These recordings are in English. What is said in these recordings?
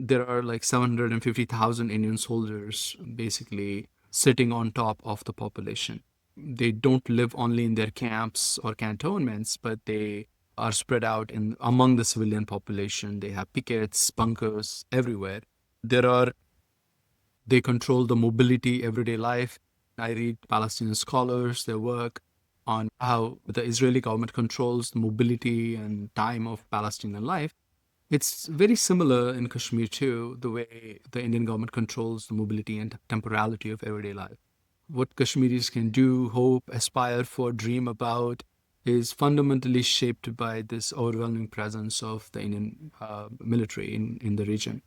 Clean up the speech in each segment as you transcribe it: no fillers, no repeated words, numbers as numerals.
there are like 750,000 Indian soldiers basically sitting on top of the population. They don't live only in their camps or cantonments, but they are spread out in among the civilian population. They have pickets, bunkers everywhere. There are They control the mobility, everyday life. I read Palestinian scholars, their work on how the Israeli government controls the mobility and time of Palestinian life. It's very similar in Kashmir too, the way the Indian government controls the mobility and temporality of everyday life. What Kashmiris can do, hope, aspire for, dream about is fundamentally shaped by this overwhelming presence of the Indian military in the region.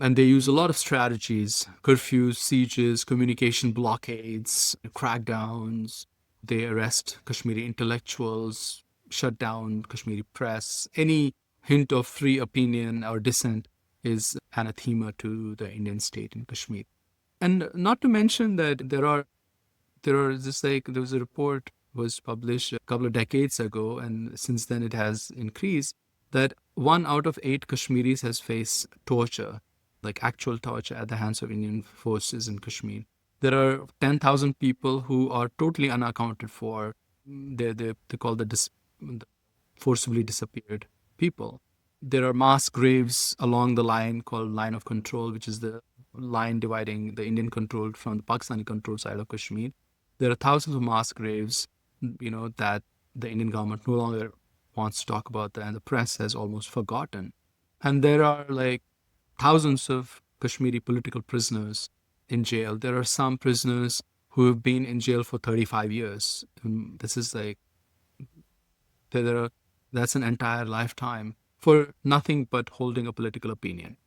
And they use a lot of strategies: curfews, sieges, communication blockades, crackdowns. They arrest Kashmiri intellectuals, shut down Kashmiri press. Any hint of free opinion or dissent is anathema to the Indian state in Kashmir. And not to mention that there are just like there was a report was published a couple of decades ago, and since then it has increased, that 1 out of 8 Kashmiris has faced torture, like actual torture at the hands of Indian forces in Kashmir. There are 10,000 people who are totally unaccounted for. They call the forcibly disappeared people. There are mass graves along the line called line of control, which is the line dividing the Indian controlled from the Pakistani controlled side of Kashmir. There are thousands of mass graves, that the Indian government no longer wants to talk about that, and the press has almost forgotten. And there are like thousands of Kashmiri political prisoners in jail. There are some prisoners who have been in jail for 35 years. And this is like, that's an entire lifetime for nothing but holding a political opinion.